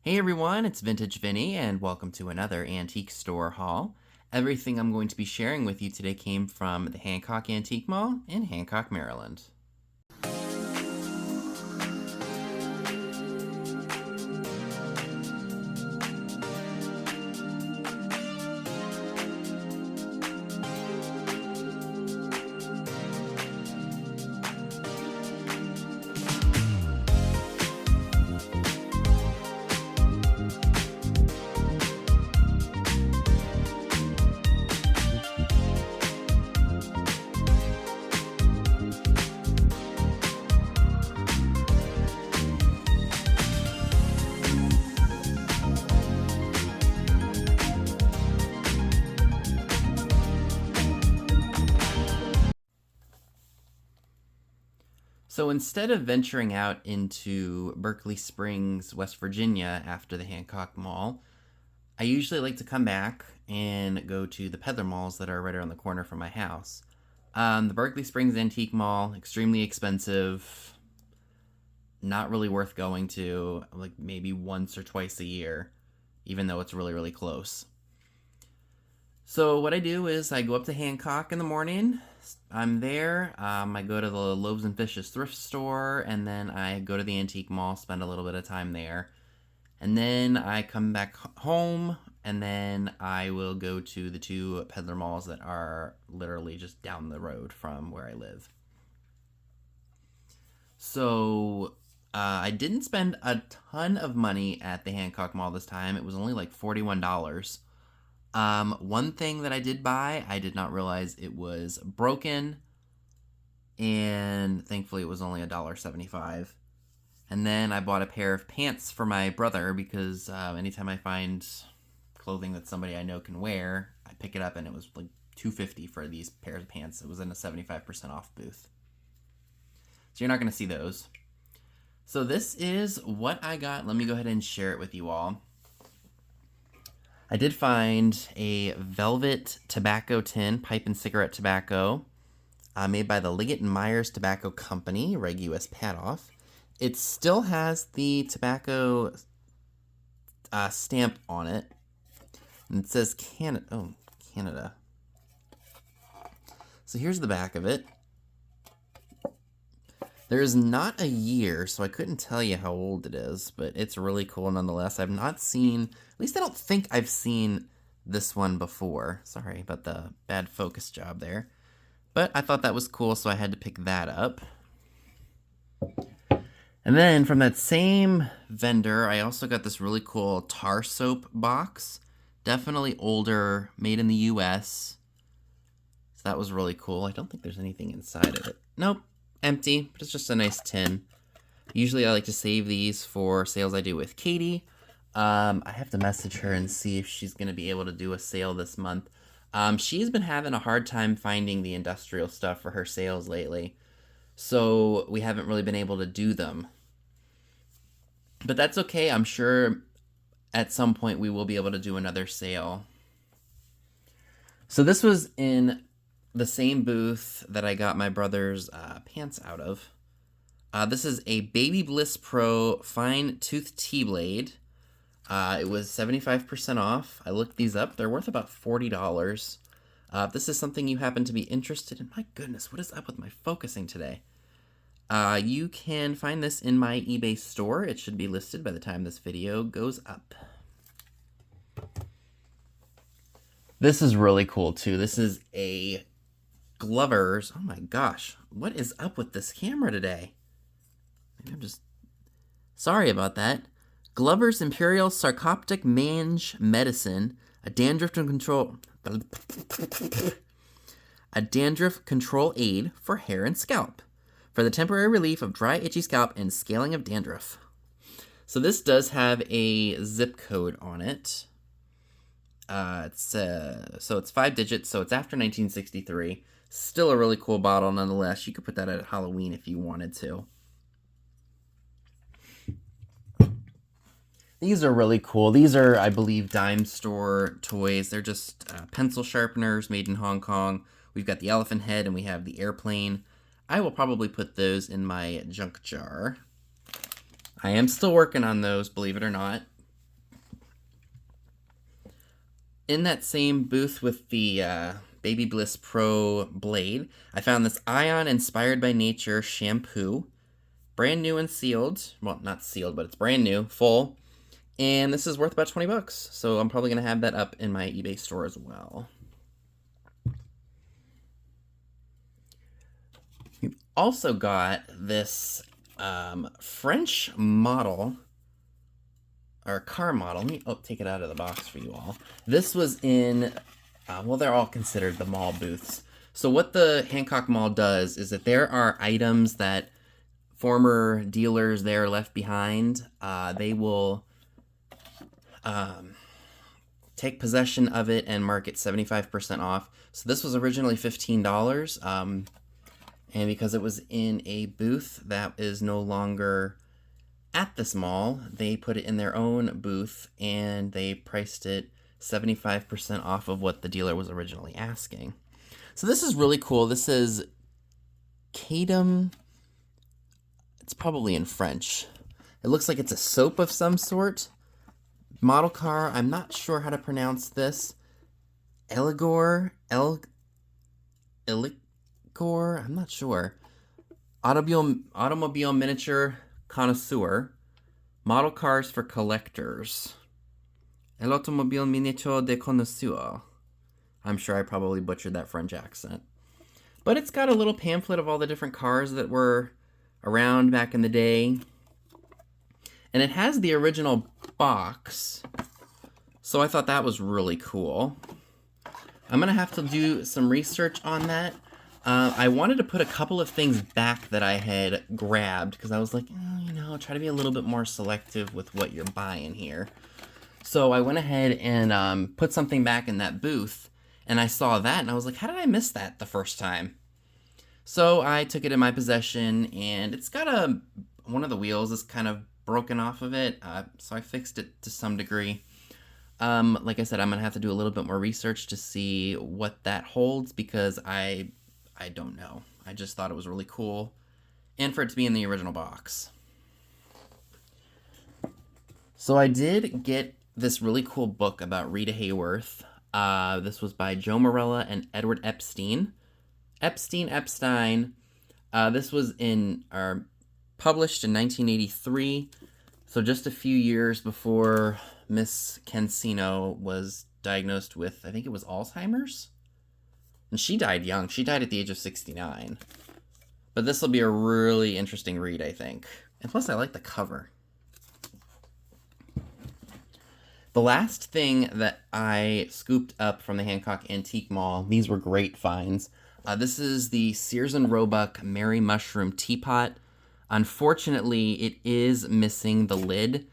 Hey everyone, it's Vintage Vinny, and welcome to another antique store haul. Everything I'm going to be sharing with you today came from the Hancock Antique Mall in Hancock, Maryland. So instead of venturing out into Berkeley Springs, West Virginia after the Hancock Mall, I usually like to come back and go to the peddler malls that are right around the corner from my house. The Berkeley Springs Antique Mall, extremely expensive, not really worth going to, like maybe once or twice a year, even though it's really, really close. So what I do is I go up to Hancock in the morning. I'm there. I go to the Loaves and Fishes thrift store, and then I go to the antique mall, spend a little bit of time there. And then I come back home, and then I will go to the two peddler malls that are literally just down the road from where I live. So I didn't spend a ton of money at the Hancock Mall this time. It was only like $41. One thing that I did buy, I did not realize it was broken, and thankfully it was only $1.75. And then I bought a pair of pants for my brother because anytime I find clothing that somebody I know can wear, I pick it up, and it was like $2.50 for these pairs of pants. It was in a 75% off booth. So you're not going to see those. So this is what I got. Let me go ahead and share it with you all. I did find a velvet tobacco tin, pipe and cigarette tobacco, made by the Liggett & Myers Tobacco Company, Reg US Padoff. It still has the tobacco stamp on it, and it says Canada. Oh, Canada. So here's the back of it. There is not a year, so I couldn't tell you how old it is, but it's really cool nonetheless. I've not seen, at least I don't think I've seen this one before. Sorry about the bad focus job there. But I thought that was cool, so I had to pick that up. And then from that same vendor, I also got this really cool tar soap box. Definitely older, made in the US. So that was really cool. I don't think there's anything inside of it. Nope. Empty, but it's just a nice tin. Usually I like to save these for sales I do with Katie. I have to message her and see if she's going to be able to do a sale this month. She's been having a hard time finding the industrial stuff for her sales lately, so we haven't really been able to do them. But that's okay. I'm sure at some point we will be able to do another sale. So this was in the same booth that I got my brother's pants out of. This is a Baby Bliss Pro Fine Tooth T-Blade. It was 75% off. I looked these up. They're worth about $40. If this is something you happen to be interested in, my goodness, what is up with my focusing today? You can find this in my eBay store. It should be listed by the time this video goes up. This is really cool too. This is a Glover's. Oh my gosh, what is up with this camera today? Maybe I'm just sorry about that. Glover's Imperial Sarcoptic Mange Medicine, a dandruff control aid for hair and scalp, for the temporary relief of dry, itchy scalp and scaling of dandruff. So this does have a zip code on it. So it's 5 digits, so it's after 1963. Still a really cool bottle nonetheless. You could put that at Halloween if you wanted to. These are really cool. These are, I believe, dime store toys. They're just pencil sharpeners made in Hong Kong. We've got the elephant head and we have the airplane. I will probably put those in my junk jar. I am still working on those, believe it or not. In that same booth with the Baby Bliss Pro blade, I found this Ion Inspired by Nature shampoo. Brand new and sealed. Well, not sealed, but it's brand new, full. And this is worth about 20 bucks. So I'm probably going to have that up in my eBay store as well. We've also got this French model, or car model. Let me take it out of the box for you all. This was in, well, they're all considered the mall booths. So what the Hancock Mall does is that there are items that former dealers there left behind. They will take possession of it and mark it 75% off. So this was originally $15. And because it was in a booth that is no longer at this mall, they put it in their own booth and they priced it 75% off of what the dealer was originally asking. So this is really cool. This is Cadum. It's probably in French. It looks like it's a soap of some sort. Model car, I'm not sure how to pronounce this. Eligor, I'm not sure. Automobile miniature connoisseur. Model cars for collectors. El automobile miniature de connoisseur. I'm sure I probably butchered that French accent. But it's got a little pamphlet of all the different cars that were around back in the day. And it has the original box. So I thought that was really cool. I'm going to have to do some research on that. I wanted to put a couple of things back that I had grabbed because I was like, try to be a little bit more selective with what you're buying here. So I went ahead and put something back in that booth, and I saw that, and I was like, how did I miss that the first time? So I took it in my possession, and it's got one of the wheels is kind of broken off of it, so I fixed it to some degree. Like I said, I'm going to have to do a little bit more research to see what that holds because I don't know. I just thought it was really cool. And for it to be in the original box. So I did get this really cool book about Rita Hayworth. This was by Joe Morella and Edward Epstein. Epstein. This was published in 1983. So just a few years before Miss Cancino was diagnosed with, I think it was Alzheimer's? And she died young. She died at the age of 69. But this will be a really interesting read, I think. And plus, I like the cover. The last thing that I scooped up from the Hancock Antique Mall, these were great finds. This is the Sears Robu Merry Mushroom Teapot. Unfortunately, it is missing the lid,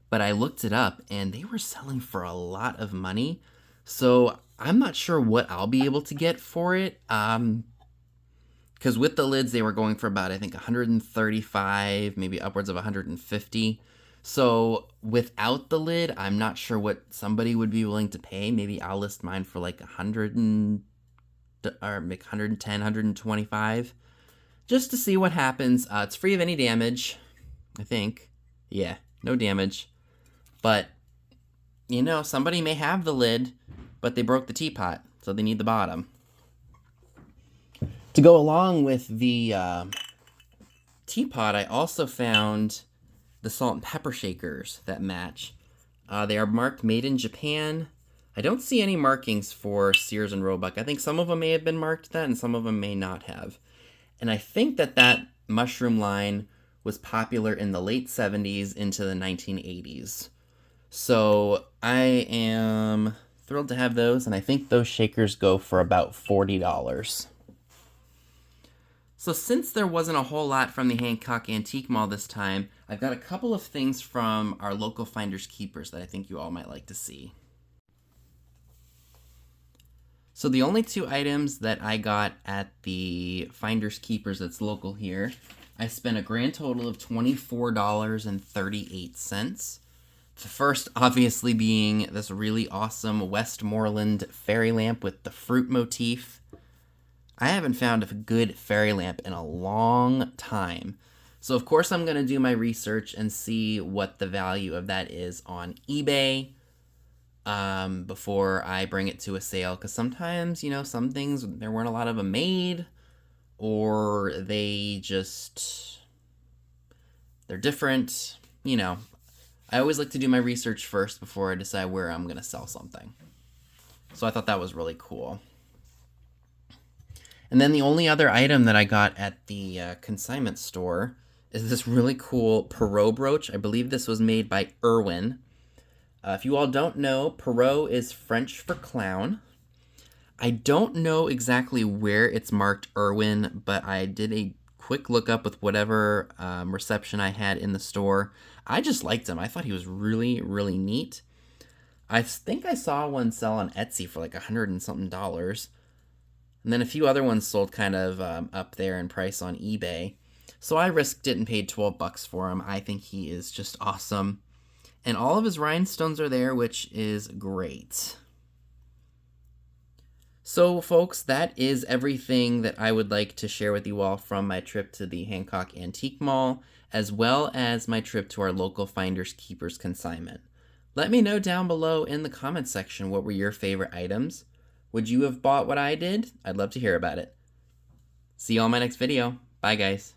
but I looked it up, and they were selling for a lot of money. So I'm not sure what I'll be able to get for it. Because with the lids, they were going for about, I think, 135, maybe upwards of 150. So without the lid, I'm not sure what somebody would be willing to pay. Maybe I'll list mine for like 110, 125, just to see what happens. It's free of any damage, I think. Yeah, no damage. But, somebody may have the lid, but they broke the teapot, so they need the bottom. To go along with the teapot, I also found the salt and pepper shakers that match. They are marked Made in Japan. I don't see any markings for Sears and Roebuck. I think some of them may have been marked that, and some of them may not have. And I think that mushroom line was popular in the late 70s into the 1980s. So I am thrilled to have those, and I think those shakers go for about $40. So since there wasn't a whole lot from the Hancock Antique Mall this time, I've got a couple of things from our local Finders Keepers that I think you all might like to see. So the only two items that I got at the Finders Keepers that's local here, I spent a grand total of $24.38. The first obviously being this really awesome Westmoreland fairy lamp with the fruit motif. I haven't found a good fairy lamp in a long time. So of course I'm going to do my research and see what the value of that is on eBay. before I bring it to a sale. Because sometimes, some things, there weren't a lot of them made, or they're different. I always like to do my research first before I decide where I'm going to sell something. So I thought that was really cool. And then the only other item that I got at the consignment store is this really cool Perau brooch. I believe this was made by Irwin. If you all don't know, Perau is French for clown. I don't know exactly where it's marked Irwin, but I did a quick look up with whatever reception I had in the store. I just liked him. I thought he was really, really neat. I think I saw one sell on Etsy for like $100 and something. And then a few other ones sold kind of up there in price on eBay. So I risked it and paid $12 for him. I think he is just awesome. And all of his rhinestones are there, which is great. So, folks, that is everything that I would like to share with you all from my trip to the Hancock Antique Mall, as well as my trip to our local Finders Keepers consignment. Let me know down below in the comments section what were your favorite items. Would you have bought what I did? I'd love to hear about it. See you all in my next video. Bye, guys.